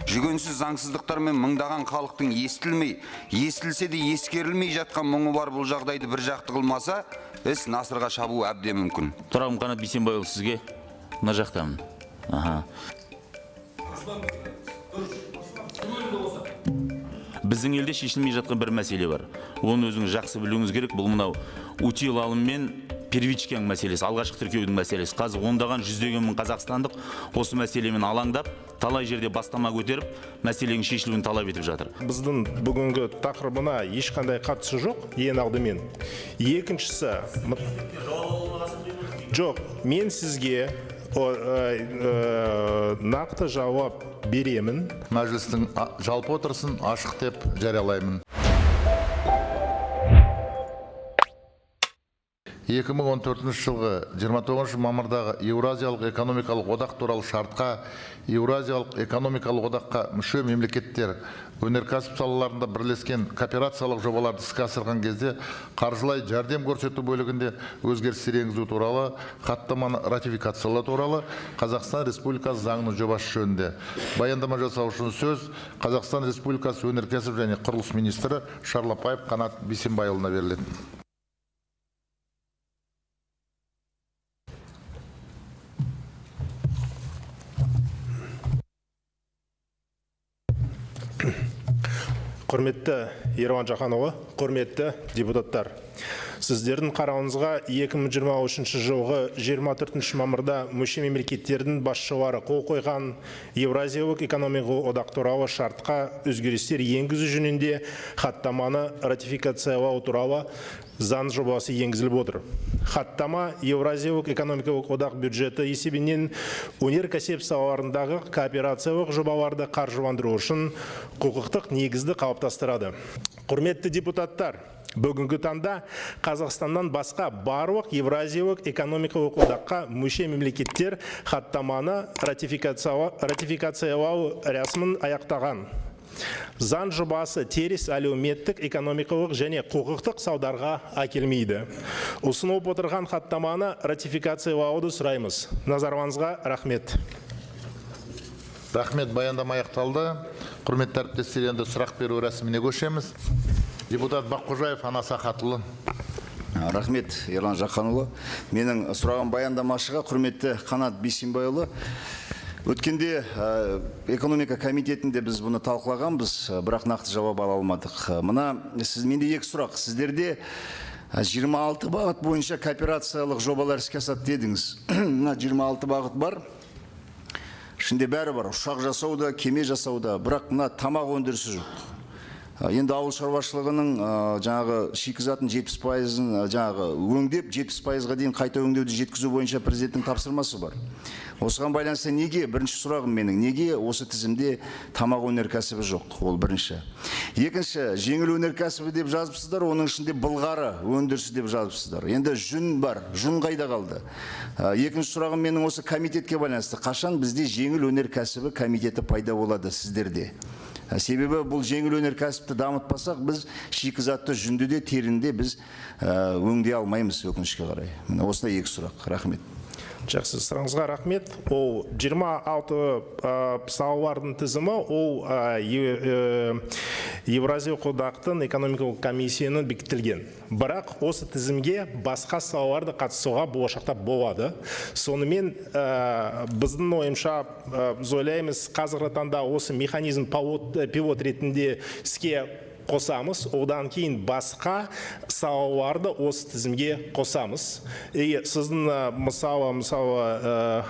Жүгенсіз заңсыздықтар мен мыңдаған халықтың естілмей, естілсе де ескерілмей жатқан мұңы бар бұл жағдайды бір жақты қылмаса, іс насырға шабуы әбден мүмкін. Тұрағым Қанат Бейсенбайұлы, сізге мына жақтамын. Біздің елде шешілмей жатқан бір мәселе бар. Оны өзіңіз жақсы білуіңіз керек. Бұл мынау утил алым мен первичканың мәселесі, алғашқы тіркеудің мәселесі. Қазір ондаған жүздеген мың қазақстандық осы мәселемен алаңдап, талай жерде бастама көтеріп, мәселенің шешілуін талап етіп жатыр. Біздің бүгінгі тақырыбына ешқандай қатысы жоқ, ең алдымен. Екіншісі, жоқ, мен сізге нақты жауап беремін. Мәжілістің жалпы отырысын ашық деп жариялаймын. 2014 жылғы 29 мамырдағы Еуразиялық экономикалық одақ туралы шартқа Еуразиялық экономикалық одаққа мүше мемлекеттер өнеркәсіп салаларында бірлескен кооперациялық жобаларды іске асырған кезде қаржылай жәрдем көрсету бөлігінде өзгерістер енгізу туралы хаттаманы ратификациялау туралы Қазақстан Республикасы заңының жобасы жөнінде баяндама жасау үшін сөз Қазақстан Республикасы өнеркәсіп және құрылыс министрі Шарлапаев Қанат Бейсенбайұлына беріледі. Құрметті Ерлан Жақанұлы, құрметті депутаттар. Сіздердің қарауыңызға 2023 жылғы 24 мамырда мүше мемлекеттердің басшылары қол қойған Еуразиялық экономикалық одақ туралы шартқа өзгерістер енгізу жөнінде хаттаманы ратификациялау туралы заң жобасы енгізіліп отыр. Хаттама Еуразиялық экономикалық одақ бюджеті есебінен өнеркәсіп салаларындағы кооперациялық жобаларды қаржыландыру үшін құқықтық негізді қалыптастырады. Құрметті депутаттар, бүгінгі таңда Қазақстаннан басқа барлық Еуразиялық экономикалық одаққа мүше мемлекеттер хаттаманы ратификациялау рәсімін аяқтаған. Заң жобасы теріс әлеуметтік, экономикалық және құқықтық салдарға әкелмейді. Ұсынылып отырған хаттаманы ратификациялауды сұраймыз. Назарларыңызға рахмет. Рахмет, баяндама аяқталды. Құрметті әріптестер, енді сұрақ беру рәсіміне көшеміз. Депутат Баққожаев Ана Сахатұлы. Рахмет, Ерлан Жақанұлы. Менің сұрағым баяндамашыға, құрметті Қанат Бейсенбайұлы. Өткенде экономика комитетінде біз бұны талқылағанбыз, бірақ нақты жауап ала алмадық. Менде екі сұрақ. Сіздерде 26 бағыт бойынша кооперациялық жобалар іске асады дедіңіз. 26 бағыт бар. Ішінде бәрі бар. Ұшақ жасауда, кеме жасауда, бірақ тамақ өндірісі жоқ. Енді ауыл шаруашылығының жаңағы шикізатын 70%-ын жаңағы өңдеп, 70%-ға дейін қайта өңдеуді жеткізу бойынша президенттің тапсырмасы бар. Осыған байланысты неге, бірінші сұрағым менің, неге осы тізімде тамақ өнеркәсібі жоқ? Ол бірінші. Екінші, жеңіл өнеркәсібі деп жазыпсыздар, оның ішінде былғары өндірісі деп жазыпсыздар. Енді жүн бар, жүн қайда қалды? Екінші сұрағым менің осы комитетке байланысты. Қашан бізде жеңіл өнеркәсібі комитеті пайда болады сіздерде? Себебі бұл жеңіл өнеркәсіпті дамытпасақ, біз шикізатты жүнді де терінде біз өңдей алмаймыз өкінішке қарай. Осындай екі сұрақ. Рахмет. Жақсы, сұрағыңызға рахмет. Ол 26 салалардың тізімі, ол Еуразиялық одақтың экономикалық комиссияның бекітілген. Бірақ осы тізімге басқа салаларды қатысуға болашақта болады. Сонымен біздің ойымша ойлаймыз, қазіргі таңда осы механизм пилот ретінде іске қосамыз, одан кейін басқа салаларды осы тізімге қосамыз. Сіздің мысалы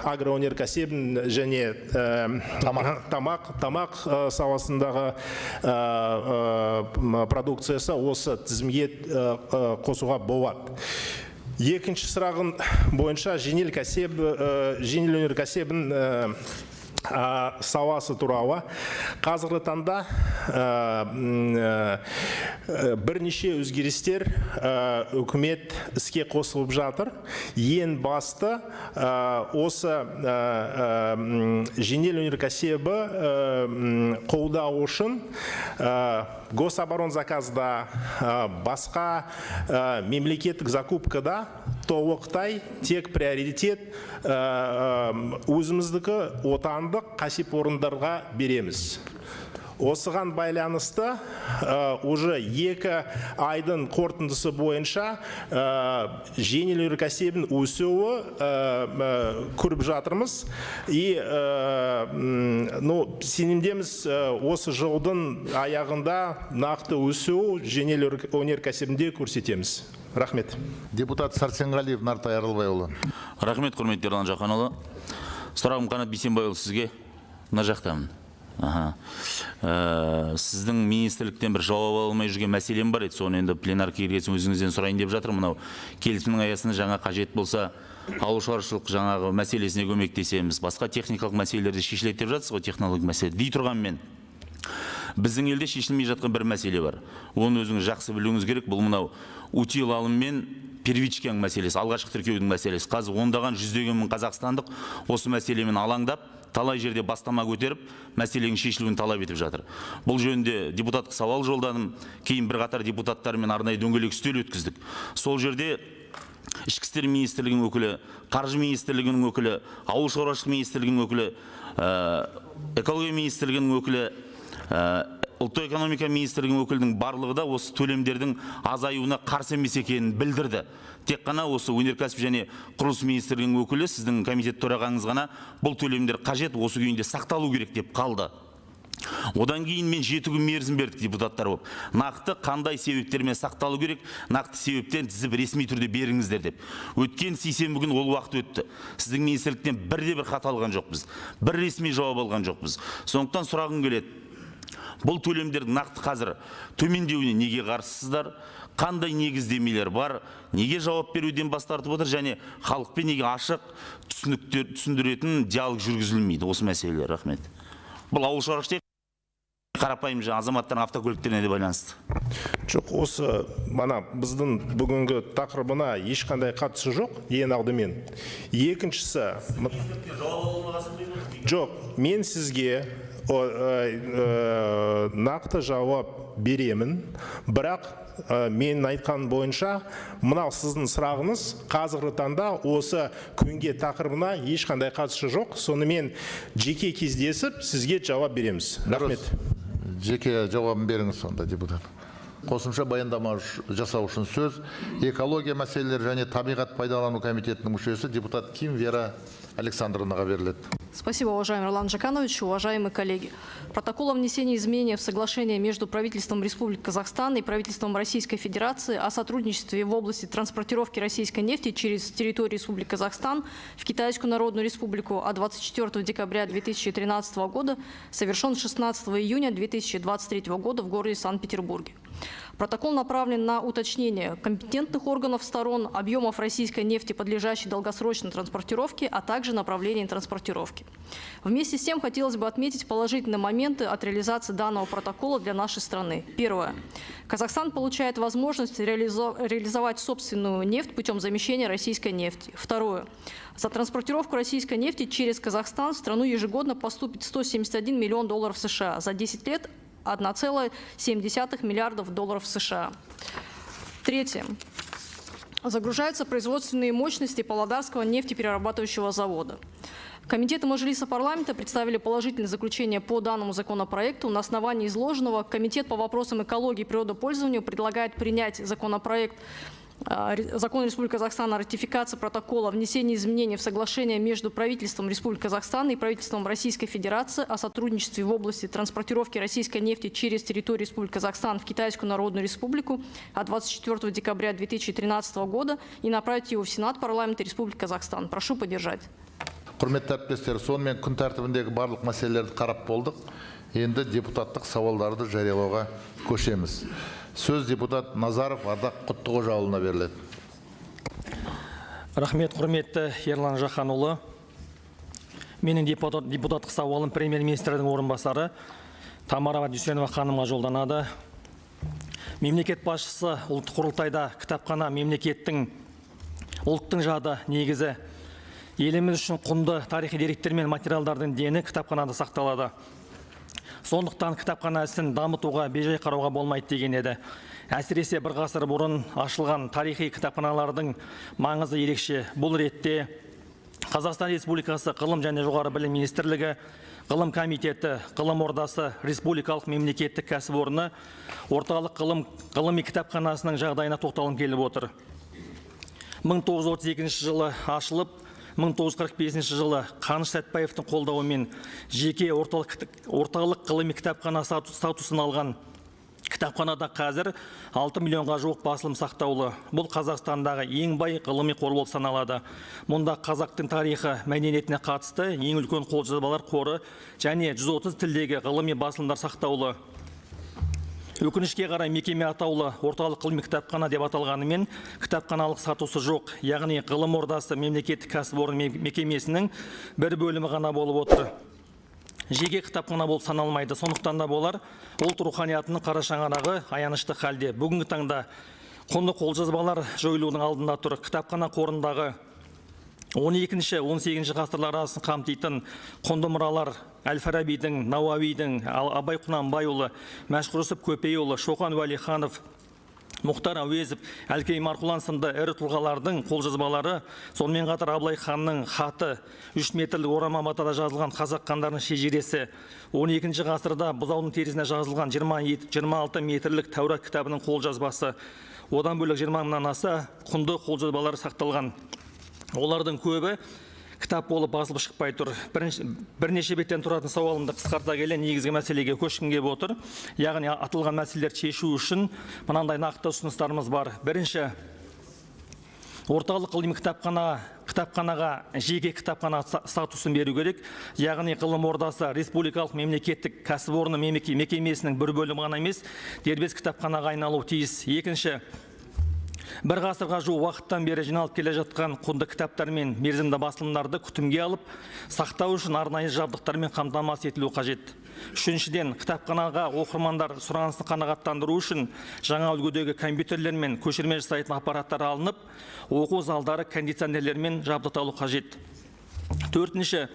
агроөнеркәсібін және тамақ саласындағы продукциясы осы тізімге қосуға болады. Екінші сұрағым бойынша жеңіл өнеркәсібін саласы туралы қазіргі таңда бірнеше өзгерістер үкімет іске қосылып жатыр. Ең басты осы жеңіл өнеркәсібі қолдау үшін гособорон заказда, басқа мемлекеттік закупкада толықтай тек приоритет өзіміздікі отандық кәсіпорындарға береміз. Осыған байланысты уже 2 айдың қорытындысы бойынша жеңіл өнеркәсібінің өсуі көріп жатырмыз. И сенімдеміз осы жылдың аяғында нақты өсу жеңіл өнеркәсібінде көрсетеміз. Рахмет. Депутат Сәрсенғалиев Нартай Аралбайұлы. Рахмет, құрметті Ерлан Жақанұлы. Сұрағым Қанат Бейсенбайұлы сізге. Мына жақтамын. Сіздің министрліктен бір жауап алмай жүрген мәселем бар еді, соны енді пленар келгесін өзіңізден сұрайын деп жатыр. Мынау келісімнің аясында жаңа қажет болса, ауыл шаруашылық жаңағы мәселесіне көмектесеміз, басқа техникалық мәселелерді шешіледі деп жатсыз ғой, технологиялық мәселе. Дей тұрғанмен, біздің елде шешілмей жатқан бір мәселе бар. Оны өзіңіз жақсы білуіңіз керек. Бұл мынау утил алым мен первичканың мәселесі, алғашқы тіркеудің мәселесі. Қазір ондаған жүздеген мың қазақстандық осы мәселемен алаңдап, талай жерде бастама көтеріп, мәселенің шешілуін талап етіп жатыр. Бұл жөнінде депутаттық сауал жолданым, кейін бірқатар депутаттармен арнайы дөңгелек үстел өткіздік. Сол жерде Ішкі істер министрлігінің өкілі, Қаржы министрлігінің өкілі, Ауыл шаруашылық министрлігінің өкілі, Экология министрлігінің өкілі, Ұлттық экономика министрлігінің өкілінің барлығы да осы төлемдердің азаюына қарсы емес екенін білдірді. Тек қана осы өнеркәсіп және құрылыс министрлігінің өкілі, сіздің комитет төрағаңыз ғана бұл төлемдер қажет, осы күйінде сақталу керек деп қалды. Одан кейін мен 7 күн мерзім бердік депутаттар болып. Нақты қандай себептермен сақталу керек, нақты себептен тізіп ресми түрде беріңіздер деп. Өткен сейсенбі күні ол уақыт өтті. Сіздің министрліктен бір хат алған жоқпыз. Бір ресми жауап алған жоқпыз. Сондықтан сұрағым келеді. Бұл төлемдердің нақты қазір төмендеуіне неге қарсысыздар? Қандай негіздемелер бар? Неге жауап беруден бас тартып отыр? Және халықпен неге ашық түсіндіретін диалог жүргізілмейді осы мәселелер? Рахмет. Бұл ауыл шаруашылық қарапайым азаматтардың автокөліктеріне де байланысты. Жоқ, осы біздің бүгінгі тақырыбына ешқандай қатысы жоқ, ең алдымен. Екіншісі, жоқ, мен сізге нақты жауап беремін, бірақ мен айтқан бойынша, мынау сіздің сұрағыңыз қазіргі таңда осы күнге тақырыбына ешқандай қатысы жоқ. Сонымен жеке кездесіп сізге жауап береміз. Рахмет. Жеке жауабын беріңіз сонда, депутат. Қосымша баяндама жасау үшін сөз экология мәселелері және табиғат пайдалану комитетінің мүшесі депутат Ким Вера Александровнаға беріледі. Спасибо, уважаемый Ерлан Жаканович, уважаемые коллеги. Протокол о внесении изменений в соглашение между правительством Республики Казахстан и правительством Российской Федерации о сотрудничестве в области транспортировки российской нефти через территорию Республики Казахстан в Китайскую Народную Республику от 24 декабря 2013 года совершен 16 июня 2023 года в городе Санкт-Петербурге. Протокол направлен на уточнение компетентных органов сторон, объемов российской нефти, подлежащей долгосрочной транспортировке, а также направлений транспортировки. Вместе с тем хотелось бы отметить положительные моменты от реализации данного протокола для нашей страны. Первое. Казахстан получает возможность реализовать собственную нефть путем замещения российской нефти. Второе. За транспортировку российской нефти через Казахстан в страну ежегодно поступит 171 миллион долларов США. За 10 лет 1,7 миллиардов долларов США. Третье. Загружаются производственные мощности Павлодарского нефтеперерабатывающего завода. Комитеты Мажилиса парламента представили положительное заключение по данному законопроекту. На основании изложенного Комитет по вопросам экологии и природопользования предлагает принять законопроект Закон Республики Казахстан о ратификации протокола о внесении изменений в соглашение между правительством Республики Казахстан и правительством Российской Федерации о сотрудничестве в области транспортировки российской нефти через территорию Республики Казахстан в Китайскую Народную Республику от 24 декабря 2013 года и направить его в Сенат парламента Республики Казахстан. Прошу поддержать. Құрметті әріптестер, сонымен күн тәртібіндегі барлық мәселелерді қарап болдық. Енді депутаттық сауалдарды жариялауға көшеміз. Сөз депутат Назаров Ардақ Құттықожаұлына беріледі. Рахмет, құрметті Ерлан Жаханұлы. Менің депутаттық сауалым премьер-министрдің орынбасары Тамара Дүйсенова ханымға жолданады. Мемлекет басшысы ұлттық құрылтайда кітапхана мемлекеттің ұлттың жады негізі еліміз үшін құнды тарихи деректер мен материалдардың дені кітапханада сақталады. Сондықтан кітапхана ісін дамытуға бейжай қарауға болмайды деген еді. Әсіресе бір ғасыр бұрын ашылған тарихи кітапханалардың маңызы ерекше. Бұл ретте Қазақстан Республикасы Ғылым және жоғары білім министрлігі, Ғылым комитеті, Ғылым ордасы, Республикалық мемлекеттік кәсіпорны, орталық ғылыми кітапханасының жағдайына тоқталым келіп отыр. 1932 жылы ашылып, 1945 жылы Қаныш Сәтпаевтың қолдауымен жеке орталық ғылыми кітапхана статусын алған кітапханада қазір 6 миллионға жуық басылым сақтаулы. Бұл Қазақстандағы ең бай ғылыми қор болып саналады. Мұнда қазақтың тарихы, мәдениетіне қатысты ең үлкен қолжазбалар қоры және 130 тілдегі ғылыми басылымдар сақтаулы. Өкінішке қарай мекеме атаулы орталық ғылыми кітапхана деп аталғанымен кітапханалық статусы жоқ. Яғни Ғылым ордасы мемлекеттік кәсіпорын мекемесінің бір бөлімі ғана болып отыр. Жеке кітапхана болып саналмайды. Сондықтан да болар ұлт руханиятының қара шаңырағы аянышты халде. Бүгінгі таңда құнды қолжазбалар жойылудың алдында тұр. Кітапхана қорындағы 12-18 ғасырлар арасын қамтитын құнды мұралар Әл-Фарабидің, Науауидің, Абай Құнанбайұлы, Мәшһүр Жүсіп Көпейұлы, Шоқан Уәлиханов, Мұхтар Әуезов, Әлкей Марқұлан сынды ірі тұлғалардың қолжазбалары, сонымен қатар Абылай ханның хаты, 3 метрлік орама матада жазылған қазақ хандарының шежіресі, 12 ғасырда бұзаудың терісіне жазылған 26 метрлік Тәурат кітабының қолжазбасы, одан бөлек 20 мыңнан аса құнды қолжазбалар сақталған. Олардың көбі кітап болып басылып шықпай тұр. Бірнеше беттен тұратын сауалымды қысқарта келе негізгі мәселеге көшкім келіп отыр. Яғни атылған мәселелерді шешу үшін мынандай нақты ұсыныстарымыз бар. Бірінші, орталық ғылыми кітапханаға жеке кітапхана статусын беру керек. Яғни Ғылым ордасы республикалық мемлекеттік кәсіпорны мекемесінің бір бөлімі ғана емес, дербес кітапханаға айналуы тиіс. Екінші, бір ғасырға жуық уақыттан бері жиналып келе жатқан құнды кітаптар мен мерзімді басылымдарды күтімге алып, сақтау үшін арнайы жабдықтармен қамтамасыз етілуі қажет. Үшіншіден, кітапханаға оқырмандар сұранысын қанағаттандыру үшін жаңа үлгідегі компьютерлер мен көшірме жасайтын аппараттар алынып, оқу залдары кондиционерлермен жабдықталу қажет. Төртінші,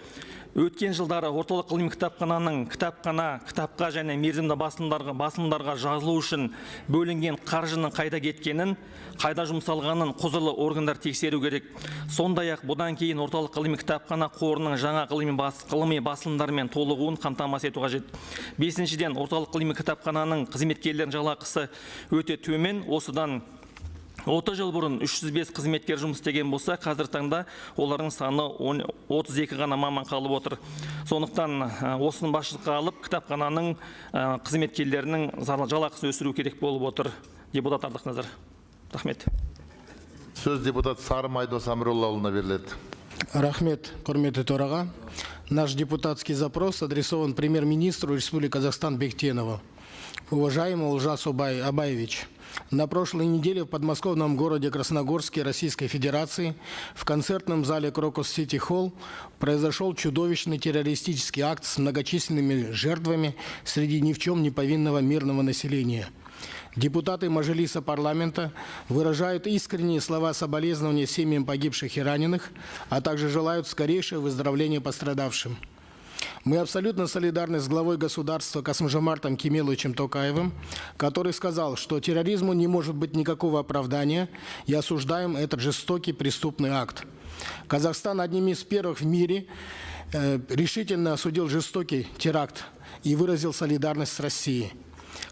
өткен жылдары орталық ғылыми кітапхананың кітапқа және мерзімді басылымдарға жазылу үшін бөлінген қаржының қайда кеткенін, қайда жұмсалғанын құзырлы органдар тексеру керек. Сондай-ақ бұдан кейін орталық ғылыми кітапхана қорының жаңа ғылыми басылымдармен толығуын қамтамасыз ету қажет. Бесіншіден, орталық ғылыми кітапхананың қызметкерлерінің жалақысы өте төмен. Осыдан 30 жыл бұрын 305 қызметкер жұмыс істеген болса, қазір таңда олардың саны 32 ғана маман қалып отыр. Сондықтан осының басшылыққа алып, кітапхананың қызметкерлерінің жалақысын өсіру керек болып отыр. Депутат Ардақназар. Рахмет. Сөз депутат Сарым Айдос Амроллаұлына беріледі. Рахмет, құрметті төраға. Наш депутатский запрос адресован премьер-министру Республики Казахстан Бектенову. Уважаемый Олжас Абаевич, на прошлой неделе в подмосковном городе Красногорске Российской Федерации в концертном зале Крокус Сити Холл произошел чудовищный террористический акт с многочисленными жертвами среди ни в чем не повинного мирного населения. Депутаты Мажилиса парламента выражают искренние слова соболезнования семьям погибших и раненых, а также желают скорейшего выздоровления пострадавшим. Мы абсолютно солидарны с главой государства Касым-Жомартом Кемеловичем Токаевым, который сказал, что терроризму не может быть никакого оправдания, и осуждаем этот жестокий преступный акт. Казахстан одним из первых в мире решительно осудил жестокий теракт и выразил солидарность с Россией.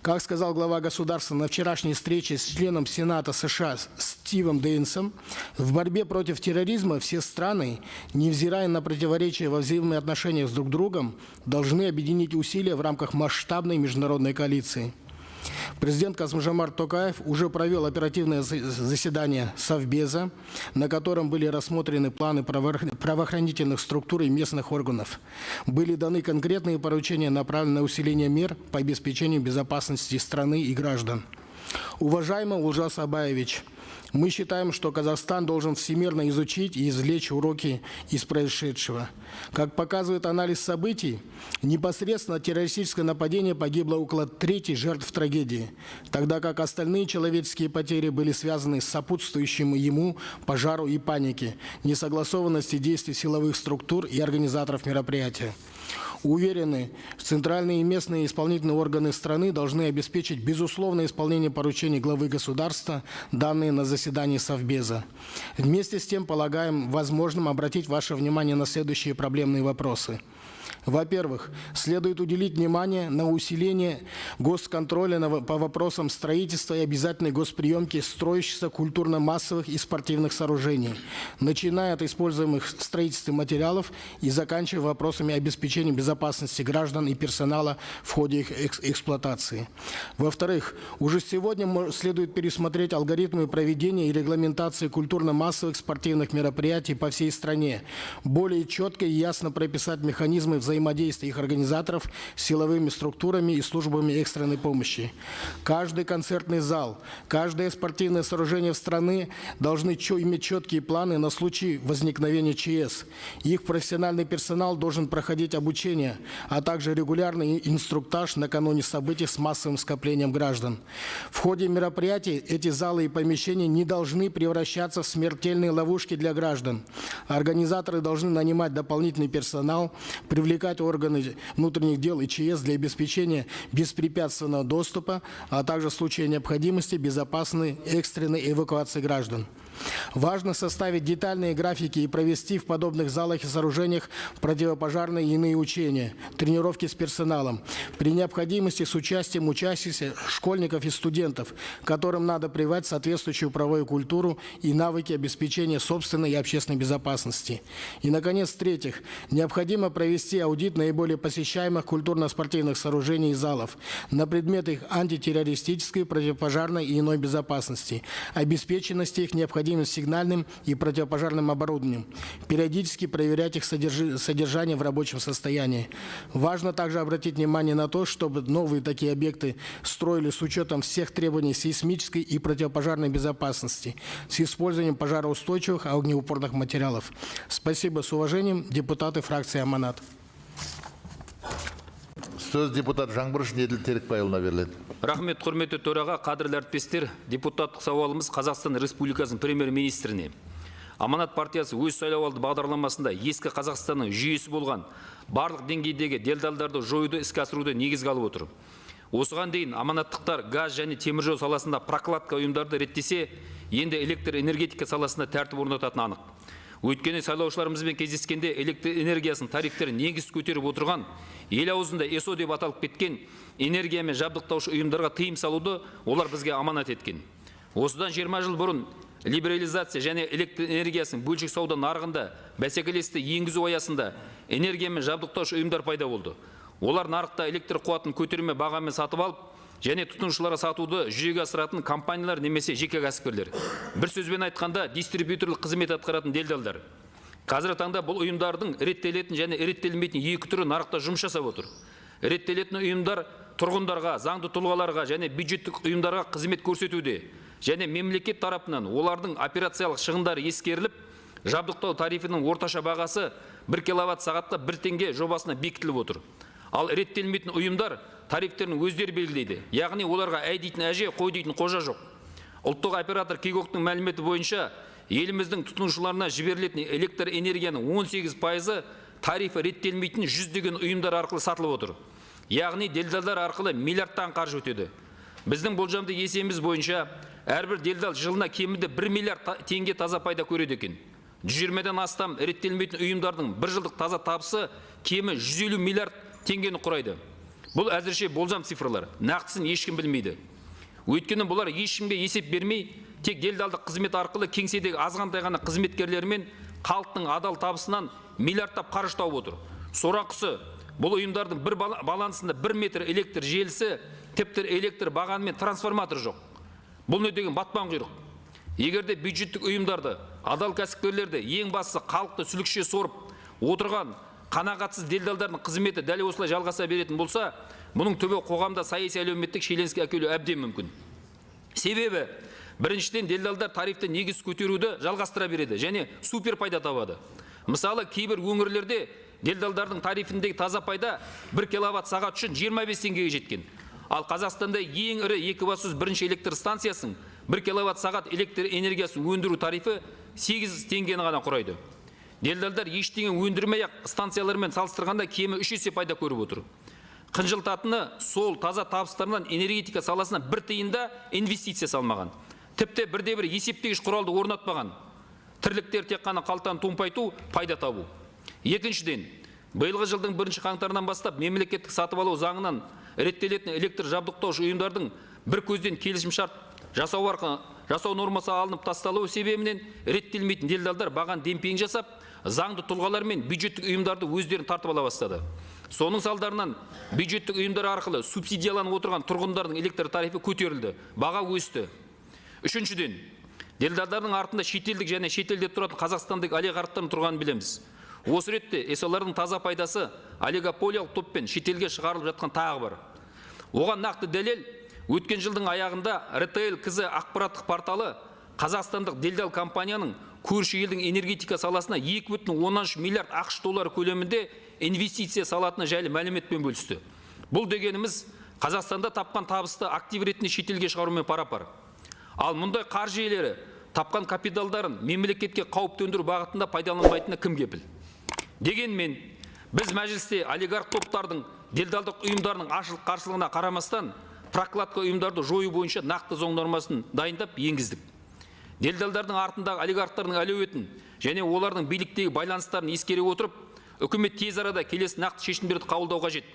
Как сказал глава государства на вчерашней встрече с членом Сената США Стивом Дейнсом, в борьбе против терроризма все страны, невзирая на противоречия во взаимных отношениях с друг другом, должны объединить усилия в рамках масштабной международной коалиции. Президент Касым-Жомарт Токаев уже провел оперативное заседание Совбеза, на котором были рассмотрены планы правоохранительных структур и местных органов. Были даны конкретные поручения, направленные на усиление мер по обеспечению безопасности страны и граждан. Уважаемый Олжас Абаевич, мы считаем, что Казахстан должен всемирно изучить и извлечь уроки из происшедшего. Как показывает анализ событий, непосредственно от террористического нападения погибло около трети жертв трагедии, тогда как остальные человеческие потери были связаны с сопутствующим ему пожару и панике, несогласованности действий силовых структур и организаторов мероприятия. Уверены, центральные и местные исполнительные органы страны должны обеспечить безусловное исполнение поручений главы государства, данные на заседании Совбеза. Вместе с тем полагаем возможным обратить ваше внимание на следующие проблемные вопросы. Во-первых, следует уделить внимание на усиление госконтроля по вопросам строительства и обязательной госприемки строящихся культурно-массовых и спортивных сооружений, начиная от используемых в строительстве материалов и заканчивая вопросами обеспечения безопасности граждан и персонала в ходе их эксплуатации. Во-вторых, уже сегодня следует пересмотреть алгоритмы проведения и регламентации культурно-массовых спортивных мероприятий по всей стране, более четко и ясно прописать механизмы взаимодействия их организаторов с силовыми структурами и службами экстренной помощи. Каждый концертный зал, каждое спортивное сооружение в стране должны иметь четкие планы на случай возникновения ЧС. Их профессиональный персонал должен проходить обучение, а также регулярный инструктаж накануне событий с массовым скоплением граждан. В ходе мероприятий эти залы и помещения не должны превращаться в смертельные ловушки для граждан. Организаторы должны нанимать дополнительный персонал, привлекать органы внутренних дел и ЧС для обеспечения беспрепятственного доступа, а также в случае необходимости безопасной экстренной эвакуации граждан. Важно составить детальные графики и провести в подобных залах и сооружениях противопожарные и иные учения, тренировки с персоналом, при необходимости с участием учащихся, школьников и студентов, которым надо прививать соответствующую правовую культуру и навыки обеспечения собственной и общественной безопасности. И, наконец, в-третьих, необходимо провести аудит наиболее посещаемых культурно-спортивных сооружений и залов на предмет их антитеррористической, противопожарной и иной безопасности, обеспеченности их необходимым сигнальным и противопожарным оборудованием, периодически проверять их содержание в рабочем состоянии. Важно также обратить внимание на то, чтобы новые такие объекты строили с учетом всех требований сейсмической и противопожарной безопасности, с использованием пожароустойчивых и огнеупорных материалов. Спасибо. С уважением, депутаты фракции Аманат. Сөз депутат Жаңбыршин Еділ Терекбайұлына беріледі. Рахмет, құрметті төраға, қадірлі әріптестер, депутаттық сауалымыз Қазақстан Республикасының премьер-министріне. Аманат партиясы өз сайлауалды бағдарламасында ескі Қазақстанның жүйесі болған барлық деңгейдегі делдалдарды жоюды іске асыруды негізге алып отыр. Осыған дейін аманаттықтар газ және теміржол саласында прокладка ұйымдарды реттесе, енді электр энергетика саласында тәртіп орнататын анық. Өйткені сайлаушыларымызбен кездескенде электр энергиясының тарифтерін негіз көтеріп отырған, ел аузында ЭСО деп аталып кеткен энергиямен жабдықтаушы ұйымдарға тыйым салуды олар бізге аманат еткен. Осыдан 20 жыл бұрын либерализация және электр энергиясының бөлшек сауда нарығында бәсекелесті енгізу аясында энергиямен жабдықтаушы ұйымдар пайда болды. Олар нарықта электр қуатын көтерме бағамен сатып алып, және тұтынушыларға сатуды жүзеге асыратын компаниялар немесе жеке кәсіпкерлер. Бір сөзбен айтқанда, дистрибьюторлық қызмет атқаратын делдалдар. Қазіргі таңда бұл ұйымдардың реттелетін және реттелмейтін екі түрі нарықта жұмыс жасап отыр. Реттелетін ұйымдар тұрғындарға, заңды тұлғаларға және бюджеттік ұйымдарға қызмет көрсетуде, және мемлекет тарапынан олардың операциялық шығындары ескеріліп, жабдықтау тарифінің орташа бағасы 1 киловатт сағатта 1 теңге жобасына бекітіліп отыр. Ал реттелмейтін ұйымдар тарифтерін өздері белгілейді. Яғни оларға әй дейтін әже, қой дейтін қожа жоқ. Ұлттық оператор Кегоктың мәліметі бойынша еліміздің тұтынушыларына жіберілетін электр энергияның 18% тарифі реттелмейтін 100 ұйымдар арқылы сатылып отыр. Яғни делдалдар арқылы миллиардтан қаржы өтеді. Біздің болжамды есебіміз бойынша әрбір делдал жылына кемінде 1 миллиард теңге таза пайда көреді екен. 120-ден астам реттелмейтін ұйымдардың бір жылдық таза табысы кемі 150 миллиард теңгені құрайды. Бұл әзірше болжам цифрлар, нақтысын ешкім білмейді. Өйткені бұлар ешкімге есеп бермей, тек делдалдық қызмет арқылы кеңседегі азғантай ғана қызметкерлермен халықтың адал табысынан миллиардтап қаржы тауып отыр. Сорақысы, бұл ұйымдардың бір балансында 1 метр электр желісі, тіпті электр бағаны мен трансформатор жоқ. Бұл не деген батпан құйрық. Егерде бюджеттік ұйымдарды, адал кәсіпкерлерді, ең бастысы халықты сүлікше сорып отырған қанағатсыз делдалдардың қызметі дәл осылай жалғаса беретін болса, бұның түбі қоғамда саяси әлеуметтік шиеленіске әкелуі әбден мүмкін. Себебі, біріншіден делдалдар тарифті негіз көтеруді жалғастыра береді және супер пайда табады. Мысалы, кейбір өңірлерде делдалдардың тарифіндегі таза пайда 1 киловатт сағат үшін 25 теңгеге жеткен. Ал Қазақстанда ең ірі екібастұз бірінші электр станциясының 1 киловатт сағат электр энергиясын өндіру тарифі 8 теңгені ғана құрайды. Делдалдар ештеңе өндірмей-ақ станциялармен салыстырғанда кемі 3 есе пайда көріп отыр. Қынжылтатыны сол таза табыстарынан энергетика саласына бір тиында инвестиция салмаған. Тіпті бірде-бір есептегіш құралды орнатпаған. Тірліктер тек қана қалтаны томпайту, пайда табу. Екіншіден, биылғы жылдың 1 қаңтарынан бастап мемлекеттік сатып алу заңынан реттелетін электр жабдықтаушы ұйымдардың бір көзден келісімшарт жасау нормасы алынып тасталуы себебінен реттелмейтін делдалдар баған демпинг жасап, заңды тұлғалар мен бюджеттік ұйымдарды өздерін тартып ала бастады. Соның салдарынан бюджеттік ұйымдар арқылы субсидияланып отырған тұрғындардың электр тарифі көтерілді, баға өсті. Үшіншіден, делдалдардың артында шетелдік және шетелде тұратын қазақстандық олигархтардың тұрғанын білеміз. Осы ретте солардың таза пайдасы олигополиялық топпен шетелге шығарылып жатқан тағы бар. Оған нақты дәлел өткен жылдың аяғында РТЛ КЗ ақпараттық порталы қазақстандық делдал компанияның көрші елдің энергетика саласына 2,13 миллиард ақш доллары көлемінде инвестиция салатыны жайлы мәліметпен бөлісті. Бұл дегеніміз Қазақстанда тапқан табысты актив ретінде шетелге шығарумен пара-пар. Ал мұндай қаржы иелері тапқан капиталдарын мемлекетке қауіп төндіру бағытында пайдаланбайтыны кім кепіл? Дегенмен, біз мәжілісте олигарх топтардың делдалдық ұйымдарының ашылық қарсылығына қарамастан прокладка ұйымдарды жою бойынша нақты заң нормасын дайындап енгіздік. Делдалдардың артындағы олигархтардың әлеуетін және олардың биліктегі байланыстарын ескере отырып, үкімет тез арада келесі нақты шешімдерді қабылдау қажет.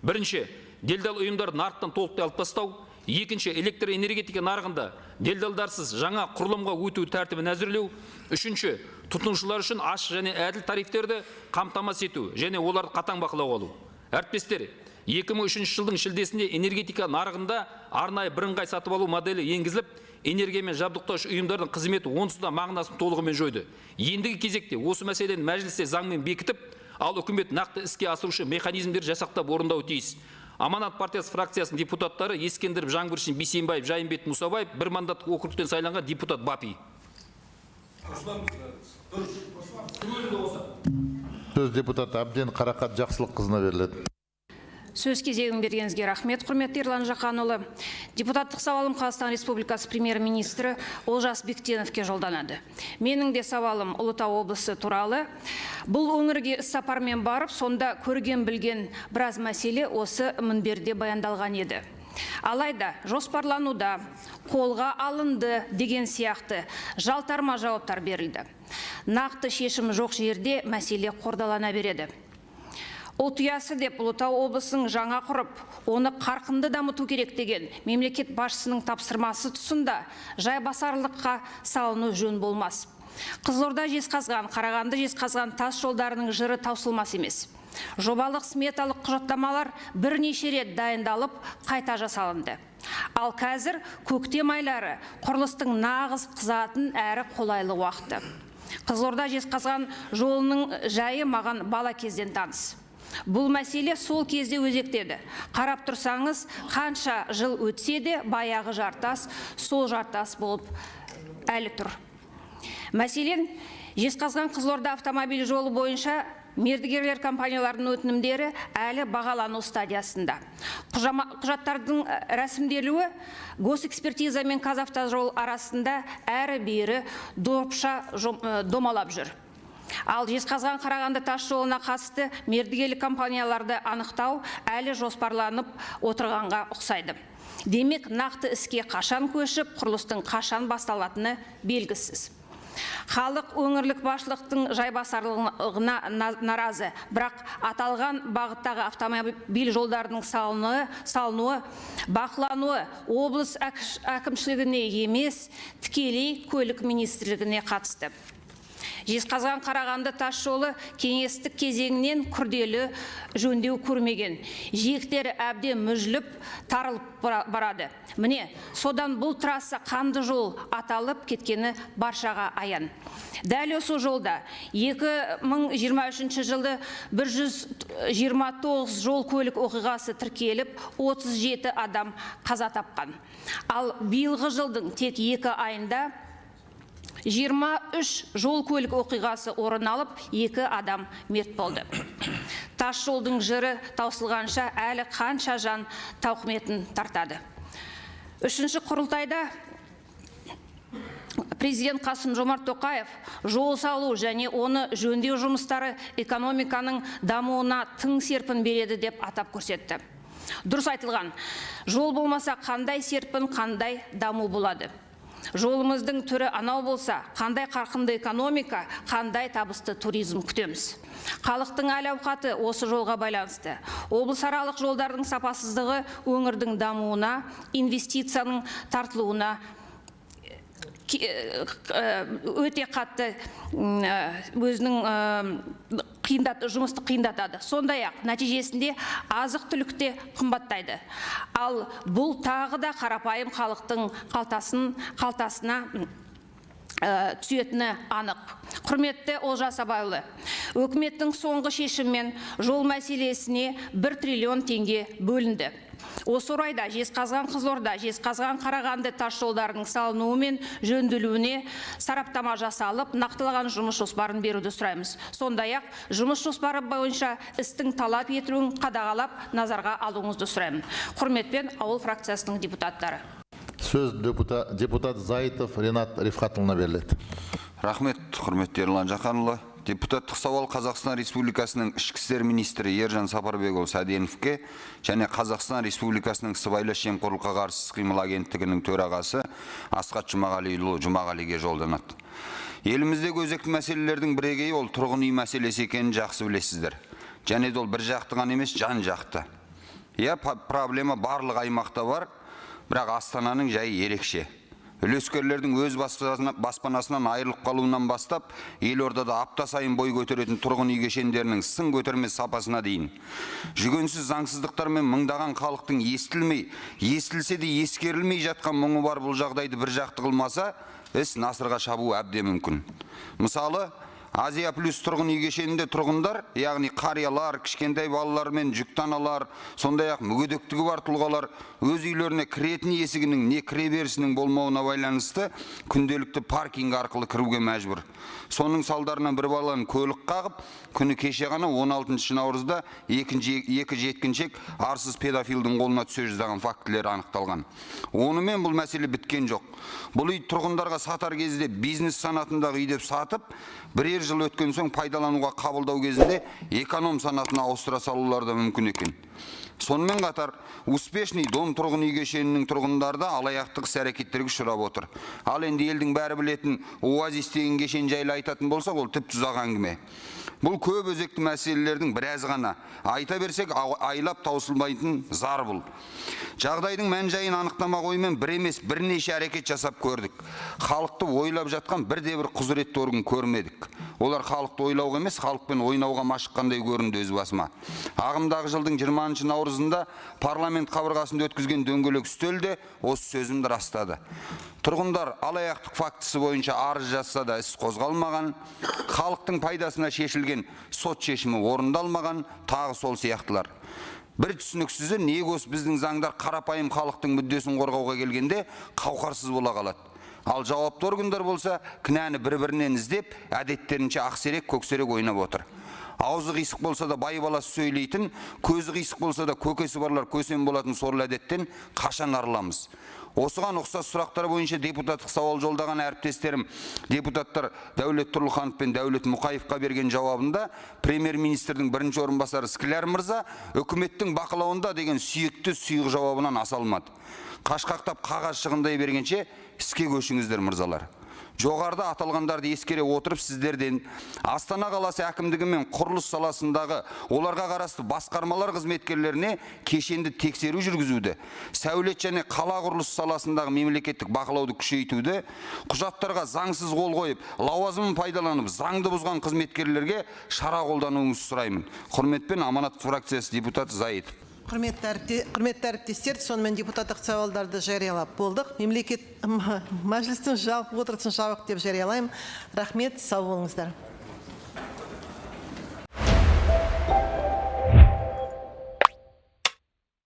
Бірінші, делдал ұйымдарды нарықтан толықтай алып тастау. Екінші, электроэнергетика нарығында делдалдарсыз жаңа құрылымға өту тәртібін әзірлеу. Үшінші, тұтынушылар үшін ашық және әділ тарифтерді қамтамасыз ету және оларды қатаң бақылауға алу. Әріптестер, 2003 жылдың шілдесінде энергетика нарығында арнайы бірыңғай сатып алу моделі енгізіліп, энергиямен жабдықтаушы ұйымдардың қызметі онсыз да мағынасын толығымен жойды. Ендігі кезекте осы мәселені мәжілісте заңмен бекітіп, ал үкімет нақты іске асырушы механизмдер жасақтап орындауы тиіс. Аманат партиясы фракциясының депутаттары Ескендіров Жаңбыршин Бейсенбаев, Жайымбет Мұсабаев, бір мандаттық округтен сайланған депутат Бапи. Сөз депутат Әбден Қарақат Жақсылыққызына беріледі. Сөз кезегін бергеніңізге рахмет, құрметті Ерлан Жақанұлы. Депутаттық сауалым Қазақстан Республикасы премьер-министрі Олжас Бектеновке жолданады. Менің де сауалым Ұлытау облысы туралы. Бұл өңірге іс-сапармен барып, сонда көрген білген біраз мәселе осы мінберде баяндалған еді. Алайда жоспарлануда, қолға алынды деген сияқты жалтарма жауаптар берілді. Нақты шешім жоқ жерде мәселе қордалана береді. Ұлт ұясы деп Ұлытау облысының жаңа құрып, оны қарқынды дамыту керек деген мемлекет басшысының тапсырмасы тұсында жайбасарлыққа салыну жөн болмас. Қызылорда Жезқазған, Қарағанды Жезқазған тас жолдарының жыры таусылмас емес. Жобалық сметалық құжаттамалар бірнеше рет дайындалып, қайта жасалынды. Ал қазір көктем айлары құрылыстың нағыз қызатын әрі қолайлы уақыты. Қызылорда Жезқазған жолының жайы маған бала кезден таныс. Бұл мәселе сол кезде өзектеді. Қарап тұрсаңыз, қанша жыл өтсе де баяғы жартас, сол жартас болып әлі тұр. Мәселен, Жезқазған Қызылорда автомобиль жолы бойынша мердігерлер компаниялардың өтінімдері әлі бағалану стадиясында. Құжаттардың рәсімделуі госэкспертиза мен Қазавтожол арасында әрі бері допша домалап жүр. Ал Жезқазған Қарағанды тас жолына қатысты мердігерлік компанияларды анықтау әлі жоспарланып отырғанға ұқсайды. Демек, нақты іске қашан көшіп, құрылыстың қашан басталатыны белгісіз. Халық өңірлік басшылықтың жайбасарлығына наразы, бірақ аталған бағыттағы автомобиль жолдарының салынуы, бақылануы облыс әкімшілігіне емес, тікелей көлік министрлігіне қатысты. Жезқазған Қарағанды тас жолы кеңестік кезеңінен күрделі жөндеу көрмеген. Жиектері әбден мүжіліп, тарылып барады. Міне, содан бұл трасса қанды жол аталып кеткені баршаға аян. Дәл осы жолда 2023 жылды 129 жол көлік оқиғасы тіркеліп, 37 адам қаза тапқан. Ал биылғы жылдың тек 2 айында 23 жол көлік оқиғасы орын алып, 2 адам мерт болды. Тас жолдың жыры таусылғанша әлі қанша жан тауқыметін тартады. 3-ші құрылтайда Президент Қасым-Жомарт Тоқаев жол салу және оны жөндеу жұмыстары экономиканың дамуына тың серпін береді деп атап көрсетті. Дұрыс айтылған, жол болмаса қандай серпін, қандай даму болады? Жолымыздың түрі анау болса, қандай қарқынды экономика, қандай табысты туризм күтеміз. Халықтың әл-ауқаты осы жолға байланысты. Облысаралық жолдардың сапасыздығы өңірдің дамуына, инвестицияның тартылуына өте қатты өзінің жұмысты қиындатады. Сондай-ақ нәтижесінде азық-түлікте қымбаттайды. Ал бұл тағы да қарапайым халықтың қалтасына түсетіні анық. Құрметті Олжас Абайұлы, өкіметтің соңғы шешіммен жол мәселесіне 1 триллион теңге бөлінді. Осы орайда Жезқазған Қызылорда, Жезқазған Қарағанды тас жолдарының салынуы мен жөнделуіне сараптама жасалып, нақтылаған жұмыс жоспарын беруді сұраймыз. Сондай-ақ жұмыс жоспары бойынша істің талап етілуін қадағалап, назарға алуыңызды сұраймын. Құрметпен ауыл фракциясының депутаттары. Сөз депутат Зайытов Ренат Рифхатұлына беріледі. Рахмет, құрметті Ерлан Жақанұлы. Депутаттық сауал Қазақстан Республикасының ішкі істер министрі Ержан Сапарбекұлы Сәденовке және Қазақстан Республикасының сыбайлас жемқорлыққа қарсы іс-қимыл агенттігінің төрағасы Асхат Жұмағалиұлы Жұмағалиге жолданады. Еліміздегі өзекті мәселелердің бірегейі ол тұрғын үй мәселесі екенін жақсы білесіздер. Және де ол бір жақты ғана емес, жан жақты. Проблема барлық аймақта бар, бірақ Астананың жайы ерекше. Үлескерлердің өз баспанасынан айырылып қалуынан бастап, елордада апта сайын бой көтеретін тұрғын үй кешендерінің сын көтермес сапасына дейін. Жүгенсіз заңсыздықтармен мыңдаған халықтың естілмей, естілсе де ескерілмей жатқан мұңы бар бұл жағдайды бір жақты қылмаса, іс насырға шабуы әбден мүмкін. Мысалы, Азия плюс тұрғын үй кешенінде тұрғындар, яғни қариялар, кішкентай балалар мен жүкті аналар, сондай-ақ мүгедектігі бар тұлғалар өз үйлеріне кіретін есігінің не кіреберісінің болмауына байланысты күнделікті паркинг арқылы кіруге мәжбүр. Соның салдарынан бір баланың көлік қағып, күні кеше ғана 16 наурызда екі жеткіншек арсыз педофилдің қолына түсе жаздаған фактілер анықталған. Онымен бұл мәселе біткен жоқ. Бұл үй тұрғындарға сатар кезде бизнес санатындағы үй деп сатып, бірер жыл өткен соң пайдалануға қабылдау кезінде эконом санатына ауыстыра салулар да мүмкін екен. Сонымен қатар, успешный дом тұрғын үй кешенінің тұрғындары да алаяқтық іс-әрекеттерге ұшырап отыр. Ал енді елдің бәрі білетін оазис деген кешен жайлы айтатын болсақ, ол тіпті ұзақ әңгіме. Бұл көп өзекті мәселелердің біраз ғана. Айта берсек, айлап таусылмайтын зар бұл. Жағдайдың мән-жайын анықтамақ оймен бір емес бірнеше әрекет жасап көрдік. Халықты ойлап жатқан бірде-бір құзыретті орган көрмедік. Олар халықты ойлауға емес, халықпен ойнауға машыққандай көрінді өз басыма. Ағымдағы жылдың 20 наурызында парламент қабырғасында өткізген дөңгелек үстелде осы сөзімді растады. Тұрғындар алаяқтық фактісі бойынша арыз жазса да іс қозғалмаған, халықтың пайдасына шешілген сот шешімі орындалмаған, тағы сол сияқтылар. Бір түсініксізі, неге осы біздің заңдар қарапайым халықтың мүддесін қорғауға келгенде қауқарсыз бола қалады. Ал жауапты органдар болса, кінәні бір-бірінен іздеп, әдеттерінше ақсерек, көксерек ойнап отыр. Аузы қисық болса да бай баласы сөйлейтін, көзі қисық болса да көкесі барлар көсем болатын сорлы әдеттен қашан арыламыз? Осыған ұқсас сұрақтар бойынша депутаттық сауал жолдаған әріптестерім депутаттар Дәулет Тұрлыханов пен Дәулет Мұқаевқа берген жауабында премьер-министрдің бірінші орынбасары Скляр мырза үкіметтің бақылауында деген сүйікті сұйық жауабынан аса алмады. Қашқақтап қағаз шығындай бергенше іске көшіңіздер мырзалар. Жоғарыда аталғандарды ескере отырып сіздерден Астана қаласы әкімдігі мен құрылыс саласындағы оларға қарасты басқармалар қызметкерлеріне кешенді тексеру жүргізуді, сәулет және қала құрылыс саласындағы мемлекеттік бақылауды күшейтуді, құжаттарға заңсыз қол қойып, лауазымын пайдаланып, заңды бұзған қызметкерлерге шара қолдануыңызды сұраймын. Құрметпен Аманат фракциясы депутаты Зайытов. Құрметті әріптестер, сонымен депутаттық сауалдарды жариялап болдық. Мәжілістің жалпы отырысын жабық деп жариялаймын. Рахмет, сау болыңыздар.